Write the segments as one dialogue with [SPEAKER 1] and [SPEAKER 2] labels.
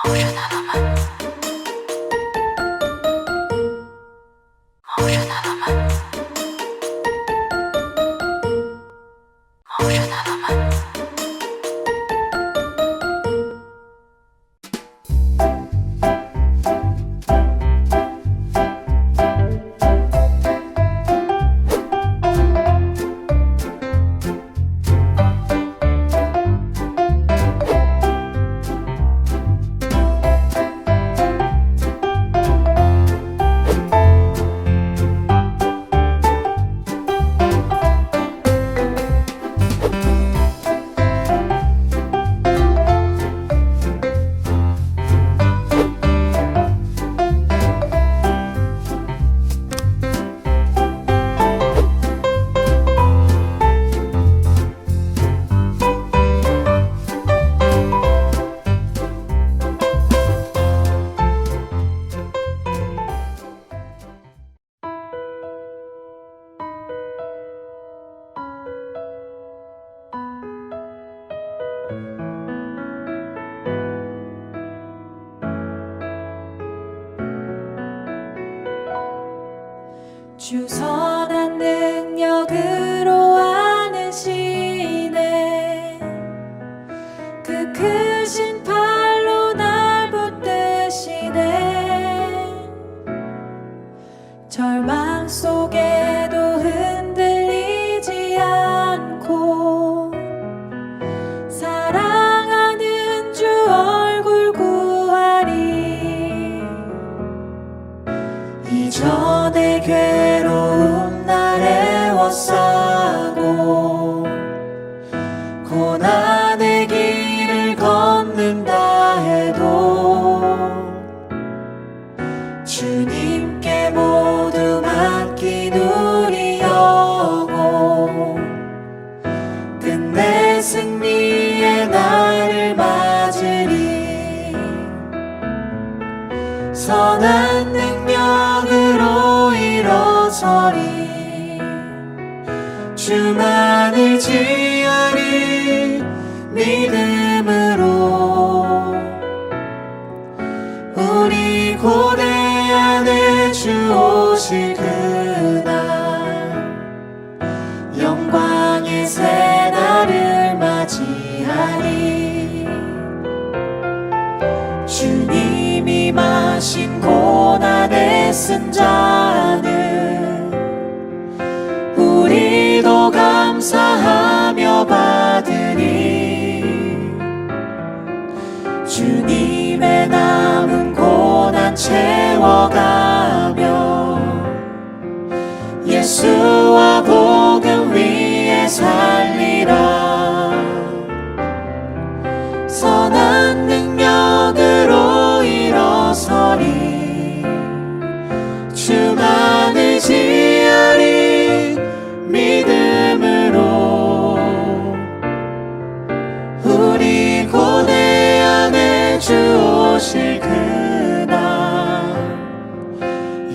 [SPEAKER 1] Ocean element. Ocean element. Ocean element.
[SPEAKER 2] 주 선한 능력으로 안으시네. 그 크신 팔로 날 붙드시네. 절망 속에도 흔들리지 않고 사랑하는 주 얼굴 구하리. 이전의 괴로움 날 애워싸고 고난의 길을 걷는다 해도 주님께 모두 맡긴 우리 영혼 끝내 승리의 날을 맞으리. 선한 능력으로 일어서리. 주만을 지으리. 믿음으로 우리 고대 안에 주 오실 그날 영광의 새 날을 맞이하리. 주님이 마신 고난의 쓴 잔을 우리도 감사하며 받으리. 주님의 남은 고난 채워가며 예수와 복음 위에 살리라. 선한 능력으로 일어서리. 주만을 지으리. 믿음으로 우리 고대 안에 주 오실 그날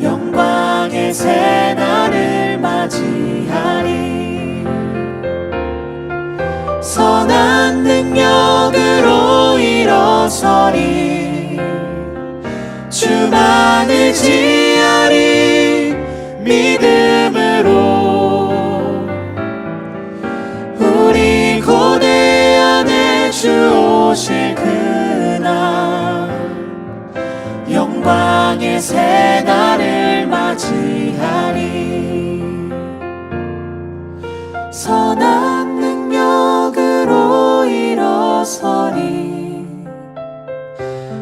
[SPEAKER 2] 영광의 새 날을 맞이하리. 선한 능력으로 일어서리. 주만을 지으리. 믿음으로 우리 고대 안에 주 오실 그날 영광의 새 날을 맞이하리. 선한 능력으로 일어서리.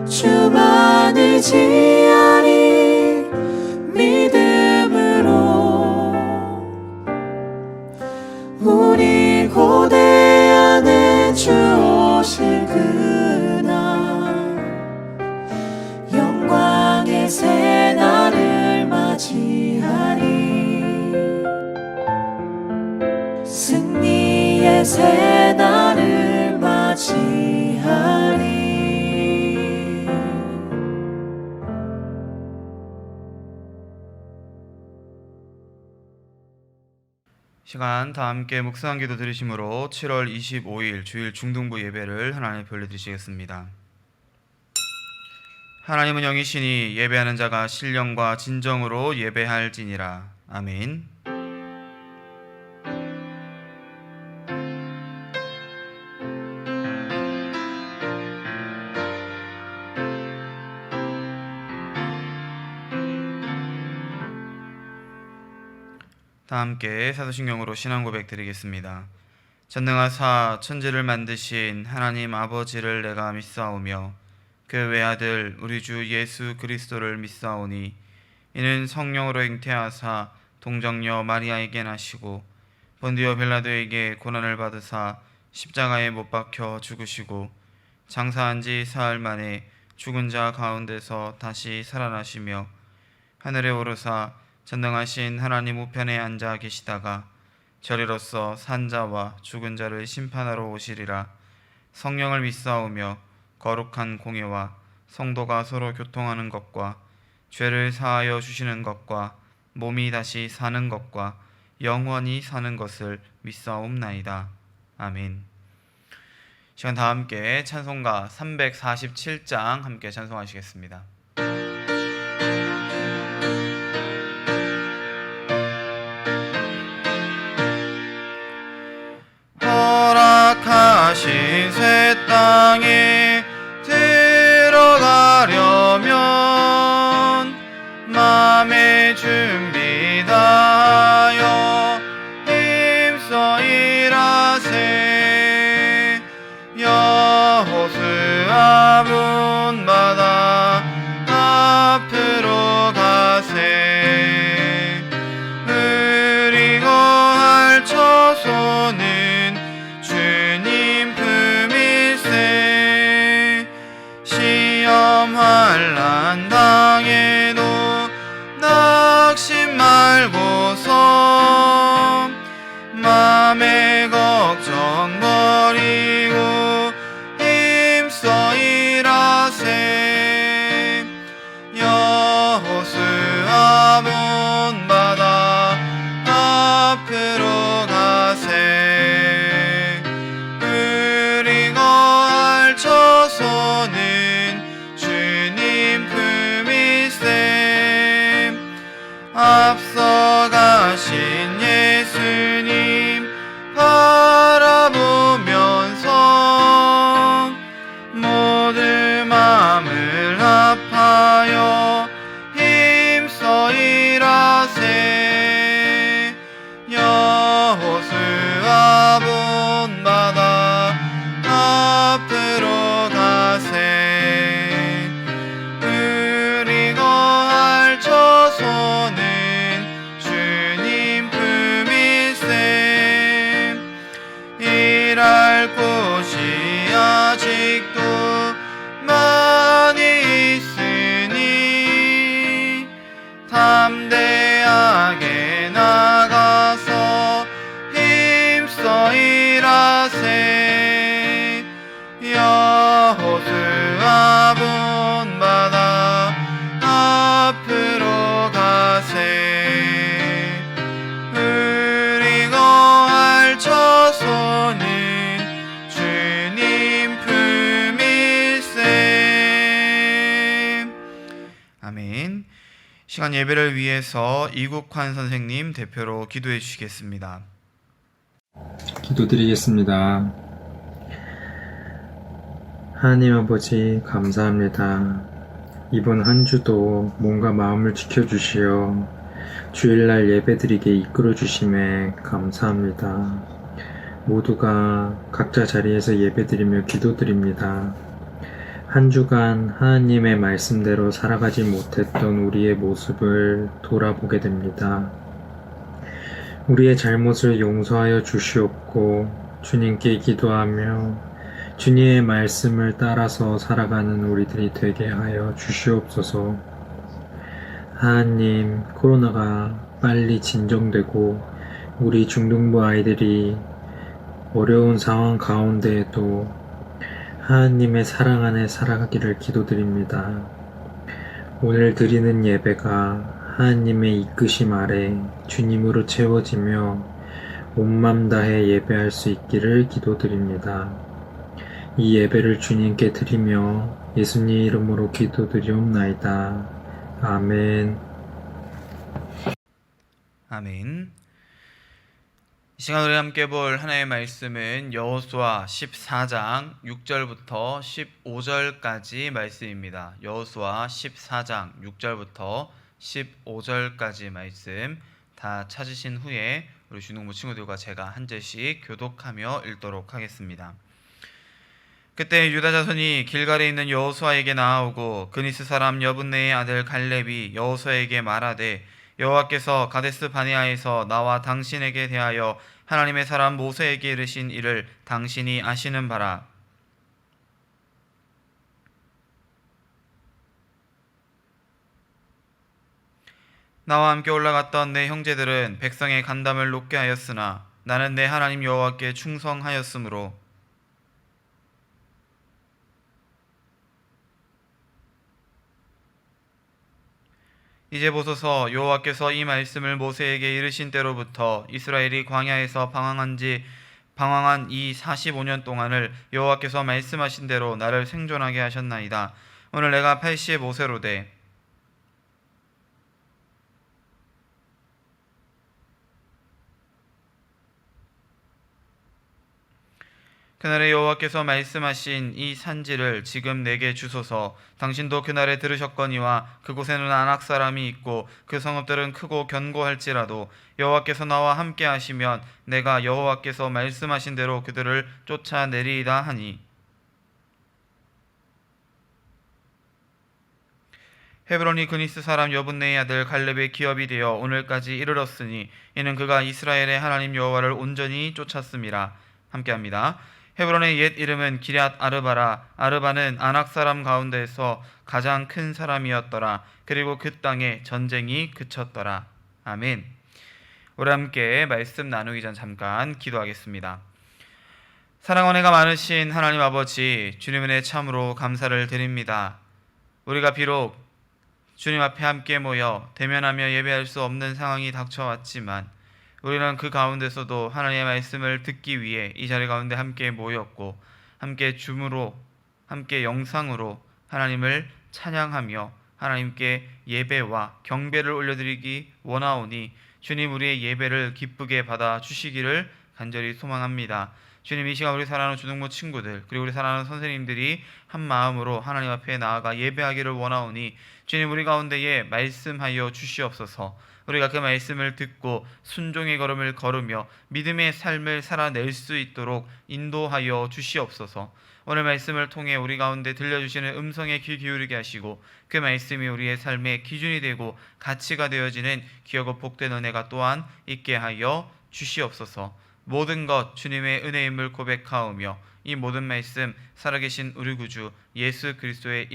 [SPEAKER 2] 주만을 지으리. 믿음으로 우리 고대 안에 주 오실 그날 영광의 새 날을 맞이하리. 승리의 새 날을 맞이하리.
[SPEAKER 3] 시간 다 함께 묵상 기도 드리심으로 7월 25일 주일 중등부 예배를 하나님 별로 드리시겠습니다. 하나님은 영이시니 예배하는 자가 신령과 진정으로 예배할지니라. 아멘. 다 함께 사도신경으로 신앙 고백 드리겠습니다. 전능하사 천지를 만드신 하나님 아버지를 내가 믿사오며 그 외아들 우리 주 예수 그리스도를 믿사오니 이는 성령으로 잉태하사 동정녀 마리아에게 나시고 본디오 빌라도에게 고난을 받으사 십자가에 못 박혀 죽으시고 장사한 지 사흘 만에 죽은 자 가운데서 다시 살아나시며 하늘에 오르사 전능하신 하나님 우편에 앉아 계시다가 저리로서 산자와 죽은 자를 심판하러 오시리라. 성령을 믿사오며 거룩한 공예와 성도가 서로 교통하는 것과 죄를 사하여 주시는 것과 몸이 다시 사는 것과 영원히 사는 것을 믿사옵나이다. 아멘. 시간 다 함께 찬송가 347장 함께 찬송하시겠습니다. 허락하신 새 땅에 들어가려면 맘의 준비 다하여 힘써 일하세. 여호수아 문마다 앞으로 가세. 의리 거할 처소는 주님 품일세. 시험 환난 당해도 낙심 말고서 맘의 걱정 버리고 힘써 일하세. 여호수아 문바다 앞으로 가세. 의리 거할 처소는 주님 품일세. 앞서 가신 예수님 바라보면서 모든 마음을 합하여 힘써 일하세. 여호수아 본바다 앞으로 가세. 의리 거할 처소는 주님 품일세. 일할 곳이 아직도 많이 있으니 담대하게 나가서 힘써 일하세. 여호수아 본바다 앞으로 가세. 의리 거할 처소는 주님 품일세. 아멘. 시간 예배를 위해서 이국환 선생님 대표로 기도해 주시겠습니다.
[SPEAKER 4] 기도드리겠습니다. 하나님 아버지 감사합니다. 이번 한 주도 몸과 마음을 지켜주시어 주일날 예배드리게 이끌어주심에 감사합니다. 모두가 각자 자리에서 예배드리며 기도드립니다. 한 주간 하나님의 말씀대로 살아가지 못했던 우리의 모습을 돌아보게 됩니다. 우리의 잘못을 용서하여 주시옵고 주님께 기도하며 주님의 말씀을 따라서 살아가는 우리들이 되게 하여 주시옵소서. 하나님, 코로나가 빨리 진정되고 우리 중등부 아이들이 어려운 상황 가운데에도 하나님의 사랑 안에 살아가기를 기도드립니다. 오늘 드리는 예배가 하나님의 이끄심 아래 주님으로 채워지며 온 맘 다해 예배할 수 있기를 기도드립니다. 이 예배를 주님께 드리며 예수님 이름으로 기도드리옵나이다. 아멘.
[SPEAKER 3] 아멘. 이 시간 우리 함께 볼 하나님의 말씀은 여호수아 14장 6절부터 15절까지 말씀입니다. 여호수아 14장 6절부터 15절까지 말씀 다 찾으신 후에 우리 주능부 친구들과 제가 한 절씩 교독하며 읽도록 하겠습니다. 그때 유다 자손이 길갈에 있는 여호수아에게 나아오고 그니스 사람 여분네의 아들 갈렙이 여호수아에게 말하되 여호와께서 가데스 바네아에서 나와 당신에게 대하여 하나님의 사람 모세에게 이르신 일을 당신이 아시는 바라. 나와 함께 올라갔던 내 형제들은 백성의 간담을 높게 하였으나 나는 내 하나님 여호와께 충성하였으므로 이제 보소서 여호와께서 이 말씀을 모세에게 이르신 때로부터 이스라엘이 광야에서 방황한 이 45년 동안을 여호와께서 말씀하신 대로 나를 생존하게 하셨나이다. 오늘 내가 85세로 돼 그날에 여호와께서 말씀하신 이 산지를 지금 내게 주소서. 당신도 그날에 들으셨거니와 그곳에는 아낙 사람이 있고 그 성읍들은 크고 견고할지라도 여호와께서 나와 함께 하시면 내가 여호와께서 말씀하신 대로 그들을 쫓아내리이다 하니 헤브론이 그니스 사람 여분네의 아들 갈렙의 기업이 되어 오늘까지 이르렀으니 이는 그가 이스라엘의 하나님 여호와를 온전히 쫓았음이라. 함께합니다. 헤브론의 옛 이름은 기럇 아르바라. 아르바는 아낙 사람 가운데에서 가장 큰 사람이었더라. 그리고 그 땅에 전쟁이 그쳤더라. 아멘. 우리 함께 말씀 나누기 전 잠깐 기도하겠습니다. 사랑 은혜가 많으신 하나님 아버지, 주님 은혜 참으로 감사를 드립니다. 우리가 비록 주님 앞에 함께 모여 대면하며 예배할 수 없는 상황이 닥쳐왔지만 우리는 그 가운데서도 하나님의 말씀을 듣기 위해 이 자리 가운데 함께 모였고 함께 줌으로 함께 영상으로 하나님을 찬양하며 하나님께 예배와 경배를 올려드리기 원하오니 주님 우리의 예배를 기쁘게 받아 주시기를 간절히 소망합니다. 주님 이 시간 우리 사랑하는 주능부 친구들 그리고 우리 사랑하는 선생님들이 한 마음으로 하나님 앞에 나아가 예배하기를 원하오니 주님 우리 가운데에 말씀하여 주시옵소서. 우리가 그 말씀을 듣고 순종의 걸음을 걸으며 믿음의 삶을 살아낼 수 있도록 인도하여 주시옵소서. 오늘 말씀을 통해 우리 가운데 들려주시는 음성에 귀 기울이게 하시고 그 말씀이 우리의 삶의 기준이 되고 가치가 되어지는 귀하고 복된 은혜가 또한 있게 하여 주시옵소서. 모든 것 주님의 은혜임을 고백하오며 이 모든 말씀 살아계신 우리 구주 예수 그리스도의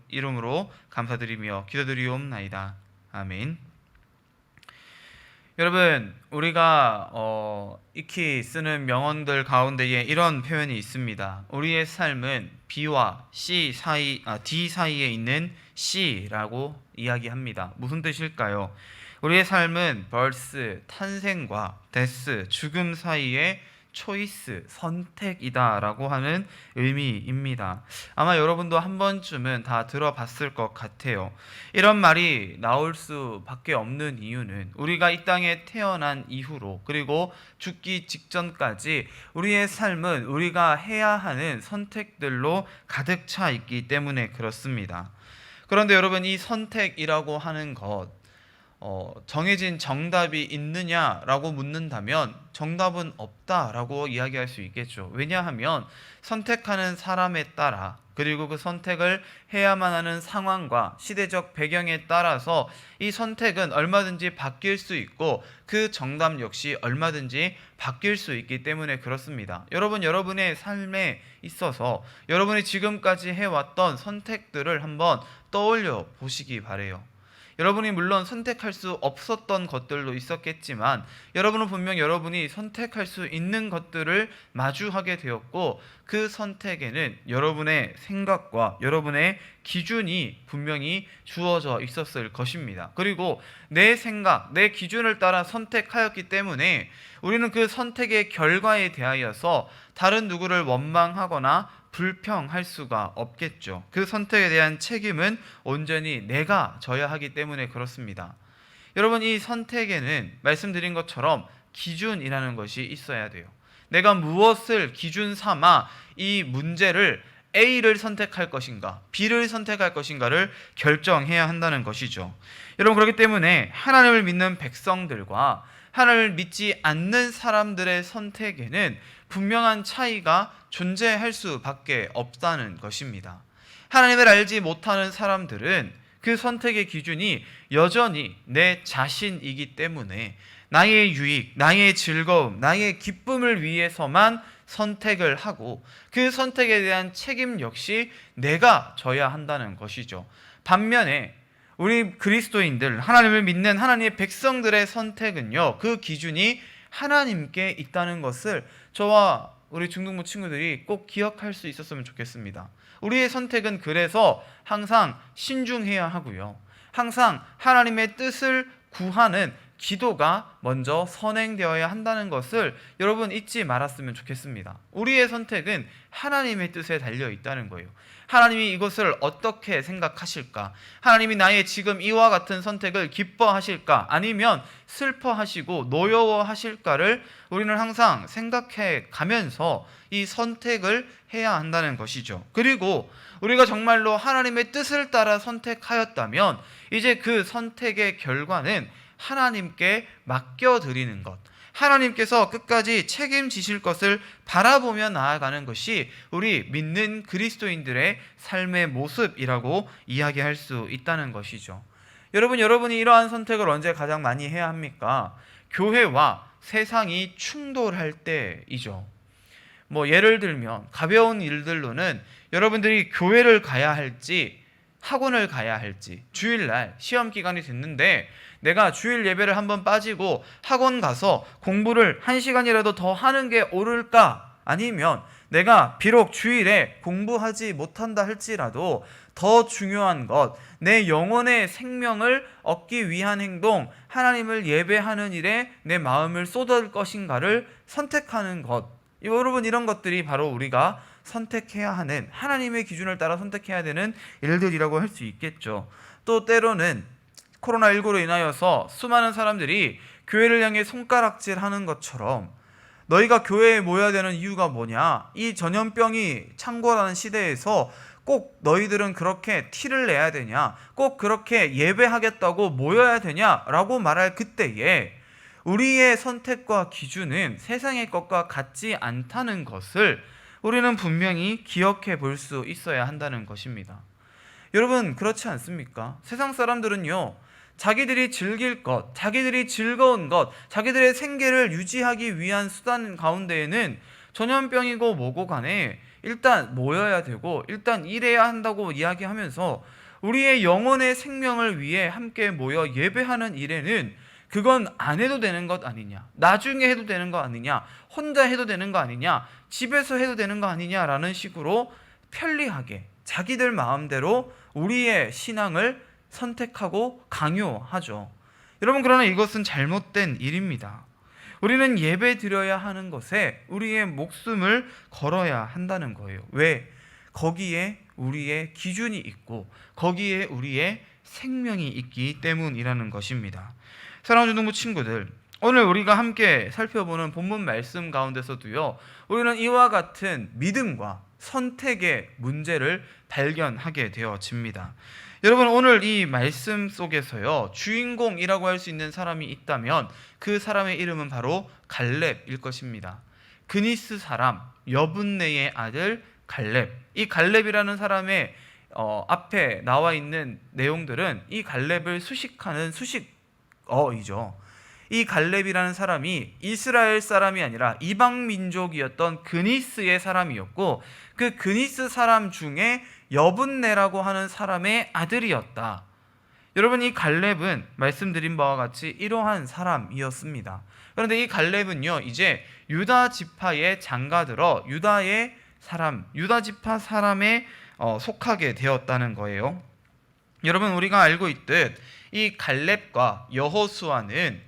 [SPEAKER 3] 이름으로 감사드리며 기도드리옵나이다. 아멘. 여러분 우리가 익히 쓰는 명언들 가운데에 이런 표현이 있습니다. 우리의 삶은 B와 D 사이에 있는 C라고 이야기합니다. 무슨 뜻일까요? 우리의 삶은 birth, 탄생과 death, 죽음 사이의 초이스, 선택이다라고 하는 의미입니다. 아마 여러분도 한 번쯤은 다 들어봤을 것 같아요. 이런 말이 나올 수밖에 없는 이유는 우리가 이 땅에 태어난 이후로 그리고 죽기 직전까지 우리의 삶은 우리가 해야 하는 선택들로 가득 차 있기 때문에 그렇습니다. 그런데 여러분 이 선택이라고 하는 것 정해진 정답이 있느냐라고 묻는다면 정답은 없다라고 이야기할 수 있겠죠. 왜냐하면 선택하는 사람에 따라 그리고 그 선택을 해야만 하는 상황과 시대적 배경에 따라서 이 선택은 얼마든지 바뀔 수 있고 그 정답 역시 얼마든지 바뀔 수 있기 때문에 그렇습니다. 여러분의 삶에 있어서 여러분이 지금까지 해왔던 선택들을 한번 떠올려 보시기 바래요. 여러분이 물론 선택할 수 없었던 것들도 있었겠지만 여러분은 분명 여러분이 선택할 수 있는 것들을 마주하게 되었고 그 선택에는 여러분의 생각과 여러분의 기준이 분명히 주어져 있었을 것입니다. 그리고 내 생각, 내 기준을 따라 선택하였기 때문에 우리는 그 선택의 결과에 대하여서 다른 누구를 원망하거나 불평할 수가 없겠죠. 그 선택에 대한 책임은 온전히 내가 져야 하기 때문에 그렇습니다. 여러분, 이 선택에는 말씀드린 것처럼 기준이라는 것이 있어야 돼요. 내가 무엇을 기준 삼아 이 문제를 A를 선택할 것인가, B를 선택할 것인가를 결정해야 한다는 것이죠. 여러분, 그렇기 때문에 하나님을 믿는 백성들과 하나님을 믿지 않는 사람들의 선택에는 분명한 차이가 존재할 수밖에 없다는 것입니다. 하나님을 알지 못하는 사람들은 그 선택의 기준이 여전히 내 자신이기 때문에 나의 유익, 나의 즐거움, 나의 기쁨을 위해서만 선택을 하고 그 선택에 대한 책임 역시 내가 져야 한다는 것이죠. 반면에 우리 그리스도인들, 하나님을 믿는 하나님의 백성들의 선택은요, 그 기준이 하나님께 있다는 것을 저와 우리 중등부 친구들이 꼭 기억할 수 있었으면 좋겠습니다. 우리의 선택은 그래서 항상 신중해야 하고요, 항상 하나님의 뜻을 구하는 기도가 먼저 선행되어야 한다는 것을 여러분 잊지 말았으면 좋겠습니다. 우리의 선택은 하나님의 뜻에 달려 있다는 거예요. 하나님이 이것을 어떻게 생각하실까? 하나님이 나의 지금 이와 같은 선택을 기뻐하실까? 아니면 슬퍼하시고 노여워하실까를 우리는 항상 생각해 가면서 이 선택을 해야 한다는 것이죠. 그리고 우리가 정말로 하나님의 뜻을 따라 선택하였다면 이제 그 선택의 결과는 하나님께 맡겨드리는 것, 하나님께서 끝까지 책임지실 것을 바라보며 나아가는 것이 우리 믿는 그리스도인들의 삶의 모습이라고 이야기할 수 있다는 것이죠. 여러분이 이러한 선택을 언제 가장 많이 해야 합니까? 교회와 세상이 충돌할 때이죠. 예를 들면 가벼운 일들로는 여러분들이 교회를 가야 할지 학원을 가야 할지, 주일날 시험 기간이 됐는데 내가 주일 예배를 한번 빠지고 학원 가서 공부를 1시간이라도 더 하는 게 옳을까? 아니면 내가 비록 주일에 공부하지 못한다 할지라도 더 중요한 것, 내 영혼의 생명을 얻기 위한 행동, 하나님을 예배하는 일에 내 마음을 쏟을 것인가를 선택하는 것, 여러분, 이런 것들이 바로 우리가 선택해야 하는, 하나님의 기준을 따라 선택해야 되는 일들이라고 할 수 있겠죠. 또 때로는 코로나19로 인하여서 수많은 사람들이 교회를 향해 손가락질하는 것처럼 너희가 교회에 모여야 되는 이유가 뭐냐? 이 전염병이 창궐하는 시대에서 꼭 너희들은 그렇게 티를 내야 되냐? 꼭 그렇게 예배하겠다고 모여야 되냐? 라고 말할 그때에 우리의 선택과 기준은 세상의 것과 같지 않다는 것을 우리는 분명히 기억해 볼 수 있어야 한다는 것입니다. 여러분, 그렇지 않습니까? 세상 사람들은요, 자기들이 즐길 것, 자기들이 즐거운 것, 자기들의 생계를 유지하기 위한 수단 가운데에는 전염병이고 뭐고 간에 일단 모여야 되고 일단 일해야 한다고 이야기하면서 우리의 영혼의 생명을 위해 함께 모여 예배하는 일에는 그건 안 해도 되는 것 아니냐, 나중에 해도 되는 거 아니냐, 혼자 해도 되는 거 아니냐, 집에서 해도 되는 거 아니냐라는 식으로 편리하게 자기들 마음대로 우리의 신앙을 선택하고 강요하죠. 여러분, 그러나 이것은 잘못된 일입니다. 우리는 예배 드려야 하는 것에 우리의 목숨을 걸어야 한다는 거예요. 왜? 거기에 우리의 기준이 있고 거기에 우리의 생명이 있기 때문이라는 것입니다. 사랑하는 중등부 친구들, 오늘 우리가 함께 살펴보는 본문 말씀 가운데서도요, 우리는 이와 같은 믿음과 선택의 문제를 발견하게 되어집니다. 여러분, 오늘 이 말씀 속에서요, 주인공이라고 할 수 있는 사람이 있다면 그 사람의 이름은 바로 갈렙일 것입니다. 그니스 사람 여분네의 아들 갈렙. 이 갈렙이라는 사람의 앞에 나와 있는 내용들은 이 갈렙을 수식하는 수식어이죠. 이 갈렙이라는 사람이 이스라엘 사람이 아니라 이방 민족이었던 그니스의 사람이었고, 그 그니스 사람 중에 여분네라고 하는 사람의 아들이었다. 여러분, 이 갈렙은 말씀드린 바와 같이 이러한 사람이었습니다. 그런데 이 갈렙은요, 이제 유다 지파에 장가들어 유다의 사람, 유다 지파 사람에 속하게 되었다는 거예요. 여러분, 우리가 알고 있듯 이 갈렙과 여호수아는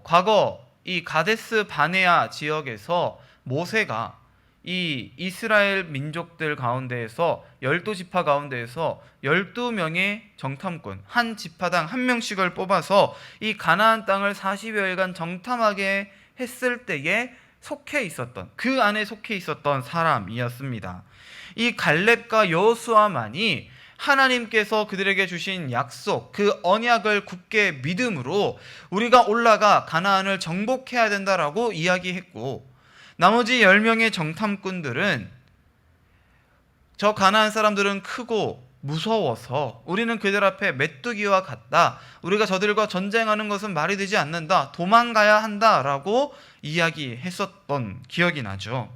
[SPEAKER 3] 과거 이 가데스 바네아 지역에서 모세가 이 이스라엘 민족들 가운데에서 12지파 가운데에서 12명의 정탐꾼, 한 지파당 한 명씩을 뽑아서 이 가나안 땅을 40여일간 정탐하게 했을 때에 속해 있었던, 그 안에 속해 있었던 사람이었습니다. 이 갈렙과 여호수아만이 하나님께서 그들에게 주신 약속, 그 언약을 굳게 믿음으로 우리가 올라가 가나안을 정복해야 된다라고 이야기했고, 나머지 10명의 정탐꾼들은 저 가나안 사람들은 크고 무서워서 우리는 그들 앞에 메뚜기와 같다, 우리가 저들과 전쟁하는 것은 말이 되지 않는다, 도망가야 한다라고 이야기했었던 기억이 나죠.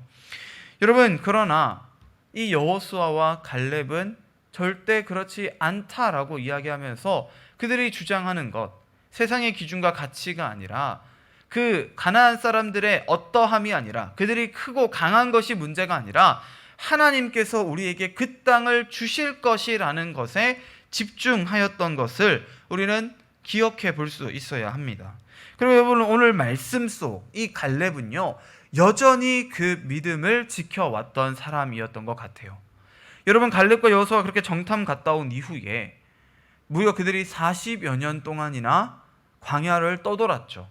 [SPEAKER 3] 여러분, 그러나 이 여호수아와 갈렙은 절대 그렇지 않다라고 이야기하면서 그들이 주장하는 것, 세상의 기준과 가치가 아니라 그 가나안 사람들의 어떠함이 아니라, 그들이 크고 강한 것이 문제가 아니라 하나님께서 우리에게 그 땅을 주실 것이라는 것에 집중하였던 것을 우리는 기억해 볼 수 있어야 합니다. 그리고 여러분, 오늘 말씀 속 이 갈렙은요, 여전히 그 믿음을 지켜왔던 사람이었던 것 같아요. 여러분, 갈렙과 여호수아가 그렇게 정탐 갔다 온 이후에 무려 그들이 40여 년 동안이나 광야를 떠돌았죠.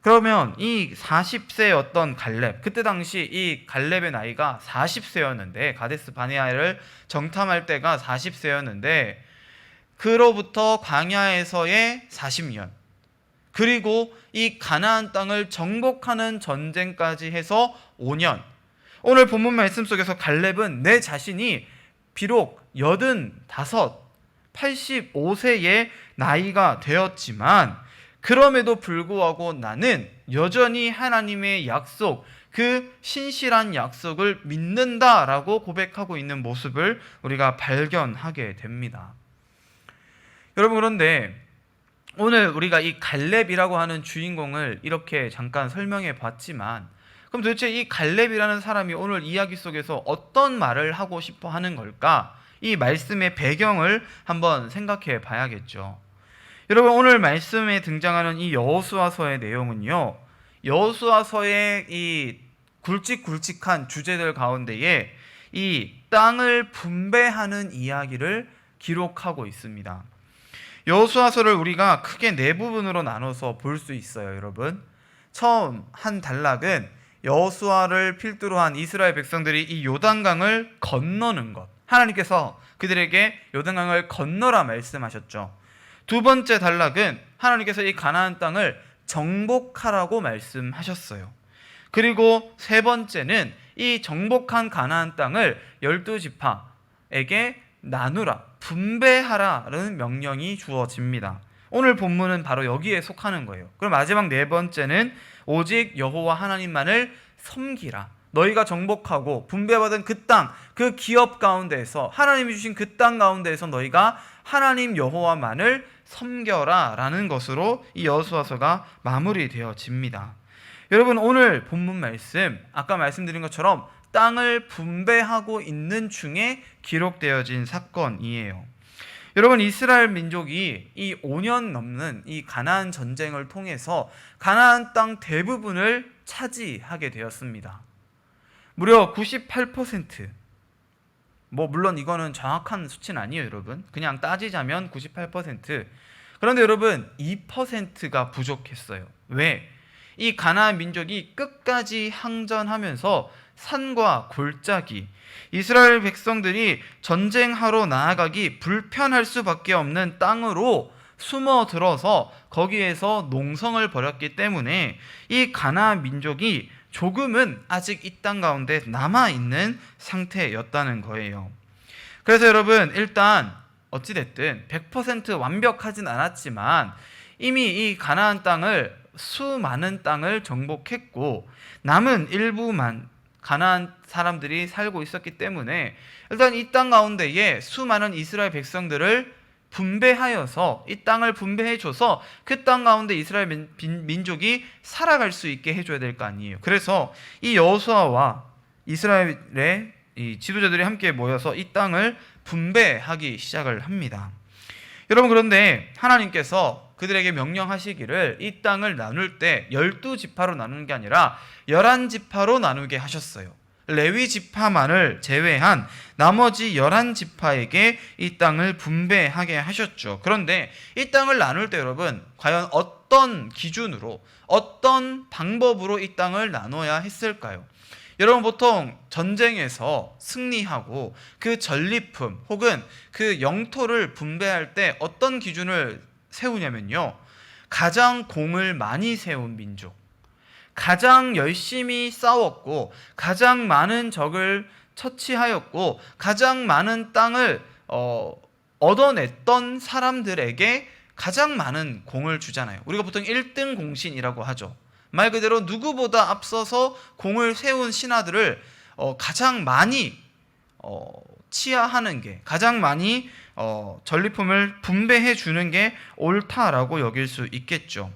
[SPEAKER 3] 그러면 이 40세였던 갈렙, 그때 당시 이 갈렙의 나이가 40세였는데, 가데스 바네아를 정탐할 때가 40세였는데, 그로부터 광야에서의 40년, 그리고 이 가나안 땅을 정복하는 전쟁까지 해서 5년. 오늘 본문 말씀 속에서 갈렙은 내 자신이 비록 85, 85세의 나이가 되었지만 그럼에도 불구하고 나는 여전히 하나님의 약속, 그 신실한 약속을 믿는다라고 고백하고 있는 모습을 우리가 발견하게 됩니다. 여러분, 그런데 오늘 우리가 이 갈렙이라고 하는 주인공을 이렇게 잠깐 설명해 봤지만, 그럼 도대체 이 갈렙이라는 사람이 오늘 이야기 속에서 어떤 말을 하고 싶어 하는 걸까? 이 말씀의 배경을 한번 생각해 봐야겠죠. 여러분, 오늘 말씀에 등장하는 이 여호수아서의 내용은요, 여호수아서의 이 굵직굵직한 주제들 가운데에 이 땅을 분배하는 이야기를 기록하고 있습니다. 여호수아서를 우리가 크게 네 부분으로 나눠서 볼 수 있어요, 여러분. 처음 한 단락은 여호수아를 필두로 한 이스라엘 백성들이 이 요단강을 건너는 것, 하나님께서 그들에게 요단강을 건너라 말씀하셨죠. 두 번째 단락은 하나님께서 이 가나안 땅을 정복하라고 말씀하셨어요. 그리고 세 번째는 이 정복한 가나안 땅을 12지파에게 나누라, 분배하라는 명령이 주어집니다. 오늘 본문은 바로 여기에 속하는 거예요. 그럼 마지막 네 번째는 오직 여호와 하나님만을 섬기라. 너희가 정복하고 분배받은 그 땅, 그 기업 가운데에서, 하나님이 주신 그 땅 가운데에서 너희가 하나님 여호와만을 섬겨라 라는 것으로 이 여호수아서가 마무리되어집니다. 여러분, 오늘 본문 말씀, 아까 말씀드린 것처럼 땅을 분배하고 있는 중에 기록되어진 사건이에요. 여러분, 이스라엘 민족이 이 5년 넘는 이 가나안 전쟁을 통해서 가나안 땅 대부분을 차지하게 되었습니다. 무려 98%. 물론 이거는 정확한 수치는 아니에요, 여러분. 그냥 따지자면 98%. 그런데 여러분, 2%가 부족했어요. 왜? 이 가나안 민족이 끝까지 항전하면서 산과 골짜기, 이스라엘 백성들이 전쟁하러 나아가기 불편할 수밖에 없는 땅으로 숨어들어서 거기에서 농성을 벌였기 때문에 이 가나안 민족이 조금은 아직 이 땅 가운데 남아있는 상태였다는 거예요. 그래서 여러분, 일단 어찌됐든 100% 완벽하진 않았지만 이미 이 가나안 땅을, 수많은 땅을 정복했고 남은 일부만 가나안 사람들이 살고 있었기 때문에 일단 이 땅 가운데에 수많은 이스라엘 백성들을 분배하여서 이 땅을 분배해줘서 그 땅 가운데 이스라엘 민족이 살아갈 수 있게 해줘야 될 거 아니에요. 그래서 이 여호수아와 이스라엘의 이 지도자들이 함께 모여서 이 땅을 분배하기 시작을 합니다. 여러분, 그런데 하나님께서 그들에게 명령하시기를 이 땅을 나눌 때 12지파로 나누는 게 아니라 11지파로 나누게 하셨어요. 레위 지파만을 제외한 나머지 11지파에게 이 땅을 분배하게 하셨죠. 그런데 이 땅을 나눌 때 여러분, 과연 어떤 기준으로, 어떤 방법으로 이 땅을 나눠야 했을까요? 여러분, 보통 전쟁에서 승리하고 그 전리품 혹은 그 영토를 분배할 때 어떤 기준을 세우냐면요, 가장 공을 많이 세운 민족, 가장 열심히 싸웠고 가장 많은 적을 처치하였고 가장 많은 땅을 얻어냈던 사람들에게 가장 많은 공을 주잖아요. 우리가 보통 1등 공신이라고 하죠. 말 그대로 누구보다 앞서서 공을 세운 신하들을 가장 많이 치하하는 게, 가장 많이 전리품을 분배해 주는 게 옳다라고 여길 수 있겠죠.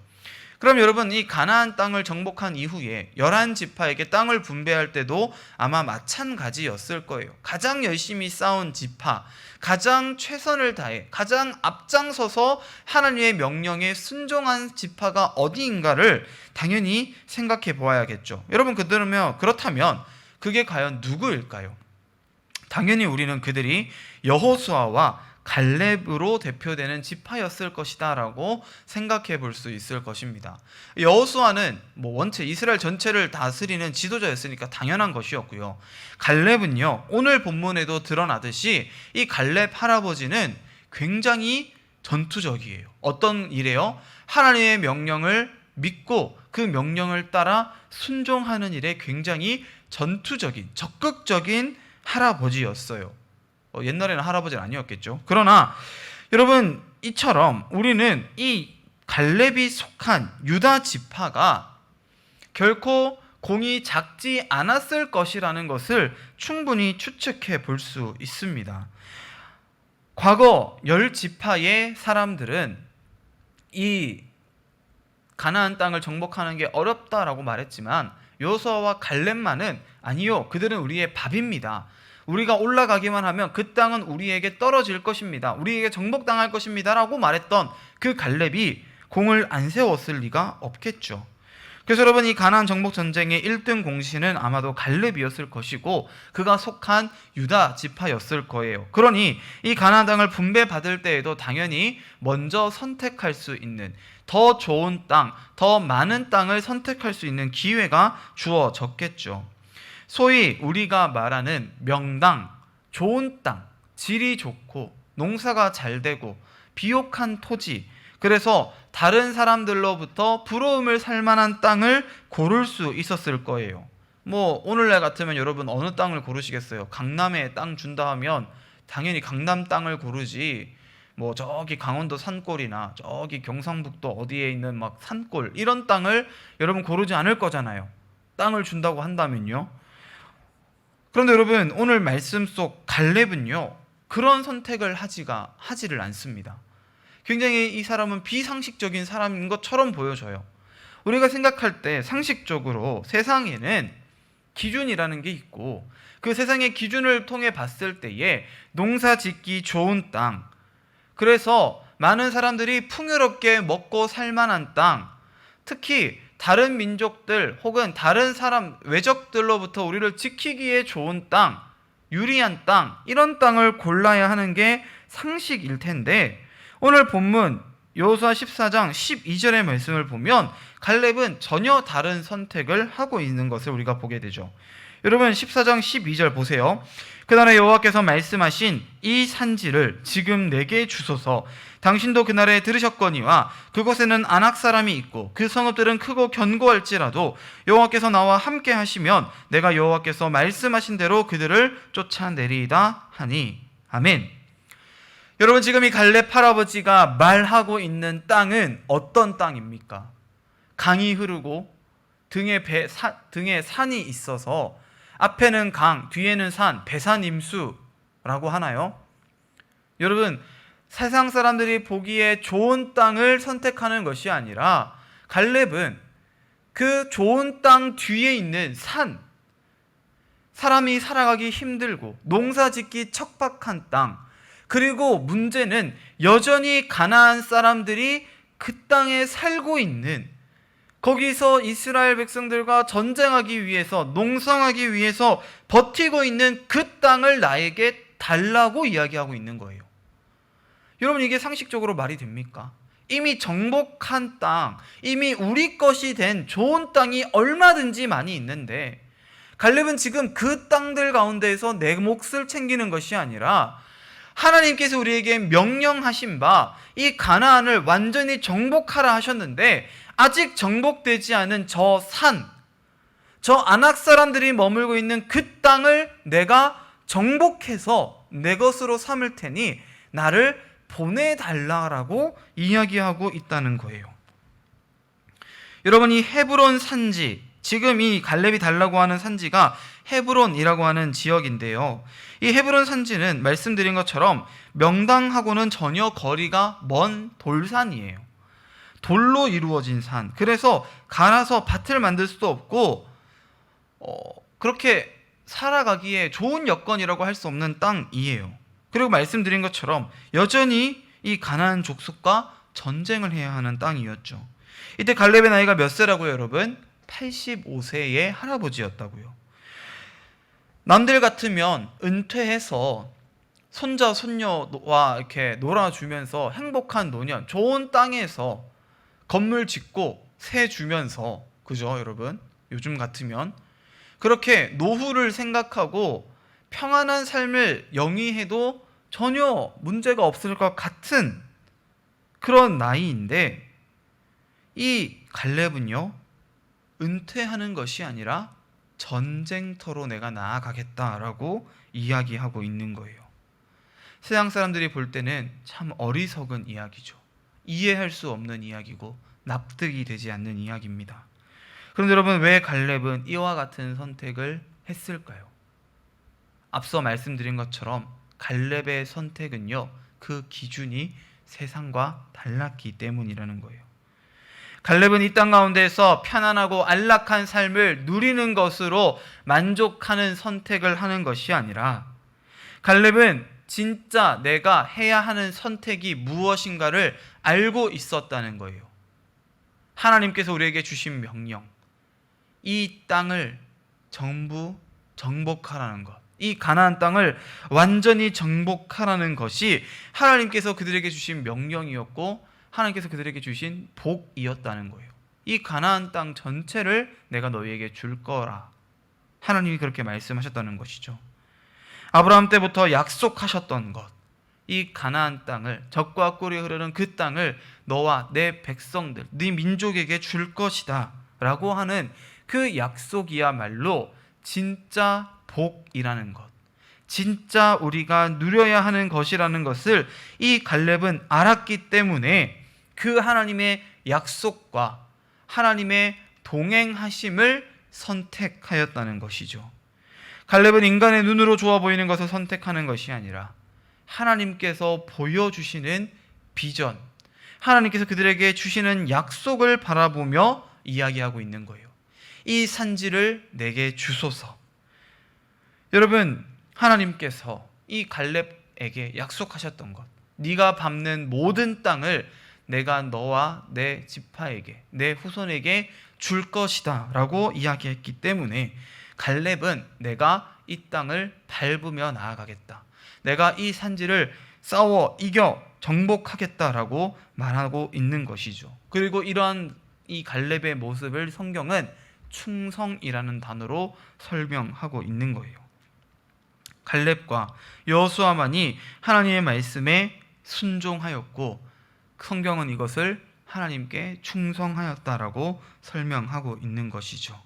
[SPEAKER 3] 그럼 여러분, 이 가나안 땅을 정복한 이후에 11지파에게 땅을 분배할 때도 아마 마찬가지였을 거예요. 가장 열심히 싸운 지파, 가장 최선을 다해, 가장 앞장서서 하나님의 명령에 순종한 지파가 어디인가를 당연히 생각해 보아야겠죠. 여러분, 그렇다면 그게 과연 누구일까요? 당연히 우리는 그들이 여호수아와 갈렙으로 대표되는 지파였을 것이다 라고 생각해 볼 수 있을 것입니다. 여호수아는 원체 이스라엘 전체를 다스리는 지도자였으니까 당연한 것이었고요. 갈렙은요, 오늘 본문에도 드러나듯이 이 갈렙 할아버지는 굉장히 전투적이에요. 어떤 일에요? 하나님의 명령을 믿고 그 명령을 따라 순종하는 일에 굉장히 전투적인, 적극적인 할아버지였어요. 옛날에는 할아버지는 아니었겠죠. 그러나 여러분, 이처럼 우리는 이 갈렙이 속한 유다 지파가 결코 공이 작지 않았을 것이라는 것을 충분히 추측해 볼 수 있습니다. 과거 10지파의 사람들은 이 가나안 땅을 정복하는 게 어렵다라고 말했지만 여호수아와 갈렙만은 아니요, 그들은 우리의 밥입니다. 우리가 올라가기만 하면 그 땅은 우리에게 떨어질 것입니다. 우리에게 정복당할 것입니다 라고 말했던 그 갈렙이 공을 안 세웠을 리가 없겠죠. 그래서 여러분, 이 가나안 정복 전쟁의 1등 공신은 아마도 갈렙이었을 것이고 그가 속한 유다 지파였을 거예요. 그러니 이 가나안 땅을 분배받을 때에도 당연히 먼저 선택할 수 있는, 더 좋은 땅, 더 많은 땅을 선택할 수 있는 기회가 주어졌겠죠. 소위 우리가 말하는 명당, 좋은 땅, 질이 좋고 농사가 잘 되고 비옥한 토지, 그래서 다른 사람들로부터 부러움을 살 만한 땅을 고를 수 있었을 거예요. 오늘날 같으면 여러분 어느 땅을 고르시겠어요? 강남에 땅 준다 하면 당연히 강남 땅을 고르지, 저기 강원도 산골이나 저기 경상북도 어디에 있는 막 산골, 이런 땅을 여러분 고르지 않을 거잖아요. 땅을 준다고 한다면요. 그런데 여러분, 오늘 말씀 속 갈렙은요, 그런 선택을 하지를 않습니다. 굉장히 이 사람은 비상식적인 사람인 것처럼 보여져요. 우리가 생각할 때 상식적으로 세상에는 기준이라는 게 있고 그 세상의 기준을 통해 봤을 때에 농사 짓기 좋은 땅, 그래서 많은 사람들이 풍요롭게 먹고 살 만한 땅, 특히 다른 민족들 혹은 다른 사람, 외적들로부터 우리를 지키기에 좋은 땅, 유리한 땅, 이런 땅을 골라야 하는 게 상식일 텐데 오늘 본문 여호수아 14장 12절의 말씀을 보면 갈렙은 전혀 다른 선택을 하고 있는 것을 우리가 보게 되죠. 여러분, 14장 12절 보세요. 그날에 여호와께서 말씀하신 이 산지를 지금 내게 주소서. 당신도 그날에 들으셨거니와 그곳에는 아낙 사람이 있고 그 성읍들은 크고 견고할지라도 여호와께서 나와 함께 하시면 내가 여호와께서 말씀하신 대로 그들을 쫓아내리이다 하니. 아멘. 여러분, 지금 이 갈렙 할아버지가 말하고 있는 땅은 어떤 땅입니까? 강이 흐르고 등에 산이 있어서 앞에는 강, 뒤에는 산, 배산임수라고 하나요? 여러분, 세상 사람들이 보기에 좋은 땅을 선택하는 것이 아니라 갈렙은 그 좋은 땅 뒤에 있는 산, 사람이 살아가기 힘들고 농사 짓기 척박한 땅, 그리고 문제는 여전히 가나안 사람들이 그 땅에 살고 있는 거기서 이스라엘 백성들과 전쟁하기 위해서, 농성하기 위해서 버티고 있는 그 땅을 나에게 달라고 이야기하고 있는 거예요. 여러분, 이게 상식적으로 말이 됩니까? 이미 정복한 땅, 이미 우리 것이 된 좋은 땅이 얼마든지 많이 있는데 갈렙은 지금 그 땅들 가운데에서 내 몫을 챙기는 것이 아니라 하나님께서 우리에게 명령하신 바 이 가나안을 완전히 정복하라 하셨는데 아직 정복되지 않은 저 산, 저 아낙 사람들이 머물고 있는 그 땅을 내가 정복해서 내 것으로 삼을 테니 나를 보내달라고 이야기하고 있다는 거예요. 여러분, 이 헤브론 산지, 지금 이 갈렙이 달라고 하는 산지가 헤브론이라고 하는 지역인데요. 이 헤브론 산지는 말씀드린 것처럼 명당하고는 전혀 거리가 먼 돌산이에요. 돌로 이루어진 산. 그래서 갈아서 밭을 만들 수도 없고 그렇게 살아가기에 좋은 여건이라고 할 수 없는 땅이에요. 그리고 말씀드린 것처럼 여전히 이 가나안 족속과 전쟁을 해야 하는 땅이었죠. 이때 갈렙의 나이가 몇 세라고요, 여러분? 85세의 할아버지였다고요. 남들 같으면 은퇴해서 손자 손녀와 이렇게 놀아주면서 행복한 노년, 좋은 땅에서 건물 짓고 새 주면서, 그죠 여러분? 요즘 같으면 그렇게 노후를 생각하고 평안한 삶을 영위해도 전혀 문제가 없을 것 같은 그런 나이인데, 이 갈렙은요, 은퇴하는 것이 아니라 전쟁터로 내가 나아가겠다라고 이야기하고 있는 거예요. 세상 사람들이 볼 때는 참 어리석은 이야기죠. 이해할 수 없는 이야기고 납득이 되지 않는 이야기입니다. 그런데 여러분, 왜 갈렙은 이와 같은 선택을 했을까요? 앞서 말씀드린 것처럼 갈렙의 선택은요, 그 기준이 세상과 달랐기 때문이라는 거예요. 갈렙은 이 땅 가운데서 편안하고 안락한 삶을 누리는 것으로 만족하는 선택을 하는 것이 아니라 갈렙은 진짜 내가 해야 하는 선택이 무엇인가를 알고 있었다는 거예요. 하나님께서 우리에게 주신 명령, 이 땅을 전부 정복하라는 것, 이 가나안 땅을 완전히 정복하라는 것이 하나님께서 그들에게 주신 명령이었고 하나님께서 그들에게 주신 복이었다는 거예요. 이 가나안 땅 전체를 내가 너희에게 줄 거라. 하나님이 그렇게 말씀하셨다는 것이죠. 아브라함 때부터 약속하셨던 것, 이 가나안 땅을, 젖과 꿀이 흐르는 그 땅을 너와 내 백성들, 네 민족에게 줄 것이다 라고 하는 그 약속이야말로 진짜 복이라는 것, 진짜 우리가 누려야 하는 것이라는 것을 이 갈렙은 알았기 때문에 그 하나님의 약속과 하나님의 동행하심을 선택하였다는 것이죠. 갈렙은 인간의 눈으로 좋아 보이는 것을 선택하는 것이 아니라 하나님께서 보여주시는 비전, 하나님께서 그들에게 주시는 약속을 바라보며 이야기하고 있는 거예요. 이 산지를 내게 주소서. 여러분, 하나님께서 이 갈렙에게 약속하셨던 것, 네가 밟는 모든 땅을 내가 너와 내 지파에게, 내 후손에게 줄 것이다 라고 이야기했기 때문에 갈렙은 내가 이 땅을 밟으며 나아가겠다, 내가 이 산지를 싸워 이겨 정복하겠다라고 말하고 있는 것이죠. 그리고 이러한 이 갈렙의 모습을 성경은 충성이라는 단어로 설명하고 있는 거예요. 갈렙과 여호수아만이 하나님의 말씀에 순종하였고 성경은 이것을 하나님께 충성하였다라고 설명하고 있는 것이죠.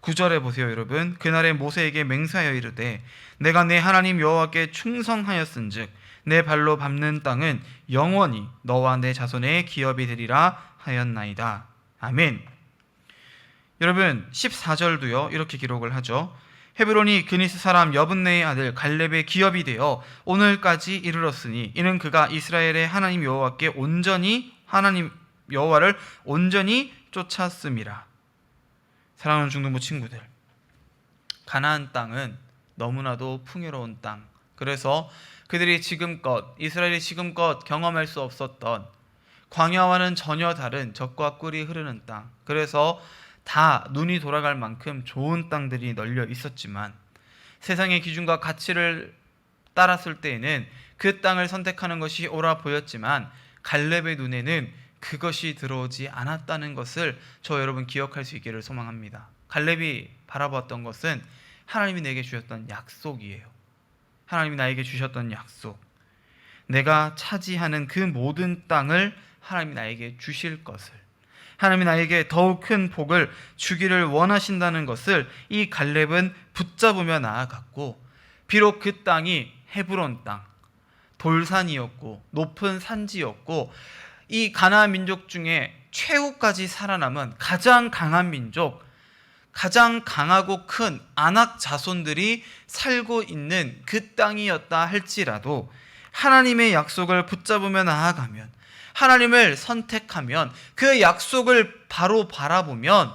[SPEAKER 3] 9절에 보세요, 여러분. 그날에 모세에게 맹세하여 이르되 내가 내 하나님 여호와께 충성하였은즉 내 발로 밟는 땅은 영원히 너와 내 자손의 기업이 되리라 하였나이다. 아멘. 여러분, 14절도요 이렇게 기록을 하죠. 헤브론이 그니스 사람 여분네의 아들 갈렙의 기업이 되어 오늘까지 이르렀으니 이는 그가 이스라엘의 하나님 여호와께 온전히 하나님 여호와를 온전히 쫓았음이라. 사랑하는 중등부 친구들, 가나안 땅은 너무나도 풍요로운 땅, 그래서 그들이 지금껏, 이스라엘이 지금껏 경험할 수 없었던 광야와는 전혀 다른 젖과 꿀이 흐르는 땅, 그래서 다 눈이 돌아갈 만큼 좋은 땅들이 널려 있었지만 세상의 기준과 가치를 따랐을 때에는 그 땅을 선택하는 것이 옳아 보였지만 갈렙의 눈에는 그것이 들어오지 않았다는 것을 저 여러분 기억할 수 있기를 소망합니다. 갈렙이 바라봤던 것은 하나님이 내게 주셨던 약속이에요. 하나님이 나에게 주셨던 약속, 내가 차지하는 그 모든 땅을 하나님이 나에게 주실 것을, 하나님이 나에게 더욱 큰 복을 주기를 원하신다는 것을 이 갈렙은 붙잡으며 나아갔고, 비록 그 땅이 헤브론 땅, 돌산이었고 높은 산지였고 이 가나안 민족 중에 최후까지 살아남은 가장 강한 민족, 가장 강하고 큰 아낙 자손들이 살고 있는 그 땅이었다 할지라도 하나님의 약속을 붙잡으며 나아가면, 하나님을 선택하면, 그 약속을 바로 바라보면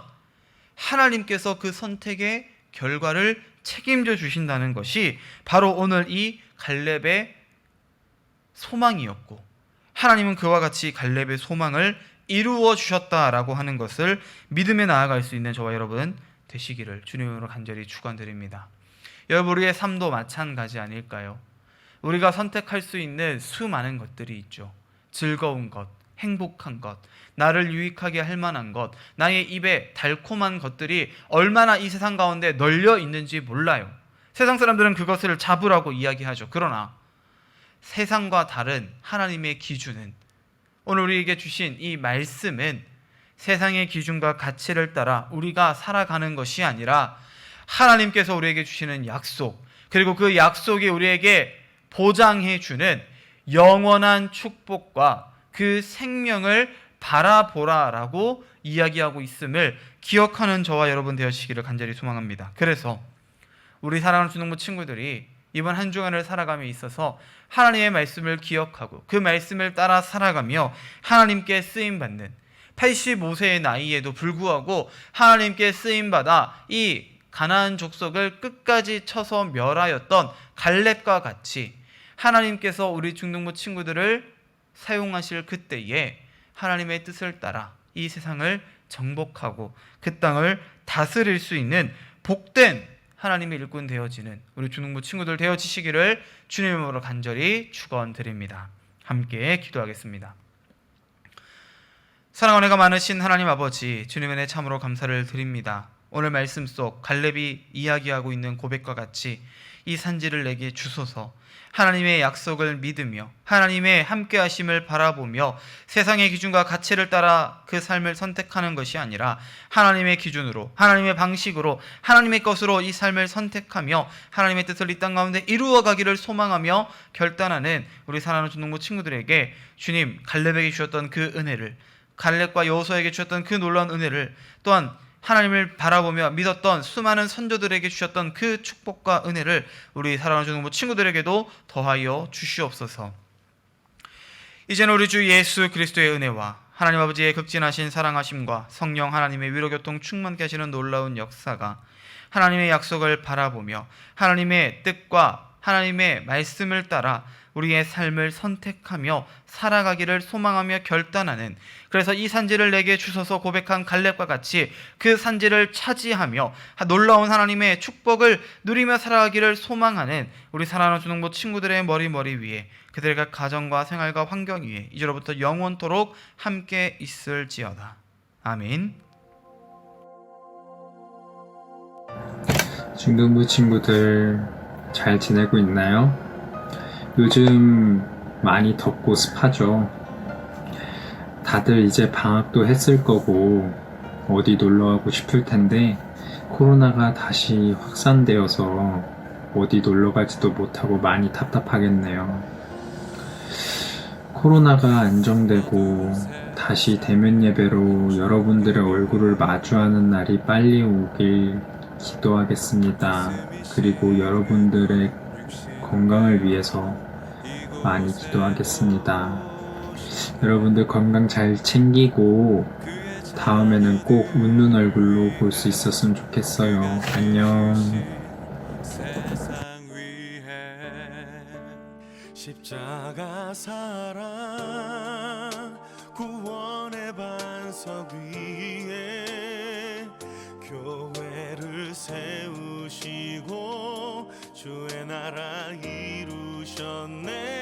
[SPEAKER 3] 하나님께서 그 선택의 결과를 책임져 주신다는 것이 바로 오늘 이 갈렙의 소망이었고, 하나님은 그와 같이 갈렙의 소망을 이루어 주셨다라고 하는 것을 믿음에 나아갈 수 있는 저와 여러분 되시기를 주님으로 간절히 축원드립니다. 여러분, 우리의 삶도 마찬가지 아닐까요? 우리가 선택할 수 있는 수많은 것들이 있죠. 즐거운 것, 행복한 것, 나를 유익하게 할 만한 것, 나의 입에 달콤한 것들이 얼마나 이 세상 가운데 널려 있는지 몰라요. 세상 사람들은 그것을 잡으라고 이야기하죠. 그러나 세상과 다른 하나님의 기준은, 오늘 우리에게 주신 이 말씀은 세상의 기준과 가치를 따라 우리가 살아가는 것이 아니라 하나님께서 우리에게 주시는 약속, 그리고 그 약속이 우리에게 보장해 주는 영원한 축복과 그 생명을 바라보라라고 이야기하고 있음을 기억하는 저와 여러분 되시기를 간절히 소망합니다. 그래서 우리 사랑하는 주능부 친구들이 이번 한 주간을 살아감에 있어서 하나님의 말씀을 기억하고 그 말씀을 따라 살아가며 하나님께 쓰임받는 85세의 나이에도 불구하고 하나님께 쓰임받아 이 가나안 족속을 끝까지 쳐서 멸하였던 갈렙과 같이 하나님께서 우리 중등부 친구들을 사용하실 그때에 하나님의 뜻을 따라 이 세상을 정복하고 그 땅을 다스릴 수 있는 복된 하나님의 일꾼 되어지는 우리 중등부 친구들 되어지시기를 주님으로 간절히 축원드립니다. 함께 기도하겠습니다. 사랑 은혜가 많으신 하나님 아버지, 주님의 은혜 참으로 감사를 드립니다. 오늘 말씀 속 갈렙이 이야기하고 있는 고백과 같이 이 산지를 내게 주소서, 하나님의 약속을 믿으며 하나님의 함께하심을 바라보며 세상의 기준과 가치를 따라 그 삶을 선택하는 것이 아니라 하나님의 기준으로, 하나님의 방식으로, 하나님의 것으로 이 삶을 선택하며 하나님의 뜻을 이 땅 가운데 이루어가기를 소망하며 결단하는 우리 사랑하는 중등부 친구들에게 주님, 갈렙에게 주셨던 그 은혜를, 갈렙과 여호수아에게 주셨던 그 놀라운 은혜를, 또한 하나님을 바라보며 믿었던 수많은 선조들에게 주셨던 그 축복과 은혜를 우리 사랑하는 중등부 친구들에게도 더하여 주시옵소서. 이제는 우리 주 예수 그리스도의 은혜와 하나님 아버지의 극진하신 사랑하심과 성령 하나님의 위로교통 충만케 하시는 놀라운 역사가 하나님의 약속을 바라보며 하나님의 뜻과 하나님의 말씀을 따라 우리의 삶을 선택하며 살아가기를 소망하며 결단하는, 그래서 이 산지를 내게 주소서 고백한 갈렙과 같이 그 산지를 차지하며 놀라운 하나님의 축복을 누리며 살아가기를 소망하는 우리 사랑하는 중등부 친구들의 머리 위에, 그들의 가정과 생활과 환경 위에 이제로부터 영원토록 함께 있을지어다. 아멘.
[SPEAKER 4] 중등부 친구들 잘 지내고 있나요? 요즘 많이 덥고 습하죠. 다들 이제 방학도 했을 거고 어디 놀러 가고 싶을 텐데 코로나가 다시 확산되어서 어디 놀러 가지도 못하고 많이 답답하겠네요. 코로나가 안정되고 다시 대면 예배로 여러분들의 얼굴을 마주하는 날이 빨리 오길 기도하겠습니다. 그리고 여러분들의 건강을 위해서 많이 기도하겠습니다. 여러분들 건강 잘 챙기고 다음에는 꼭 웃는 얼굴로 볼 수 있었으면 좋겠어요. 안녕.
[SPEAKER 2] 세상 위에 십자가 사랑
[SPEAKER 5] 구원의 반석 위에 교회를 세우시고 주의 나라 이루셨네.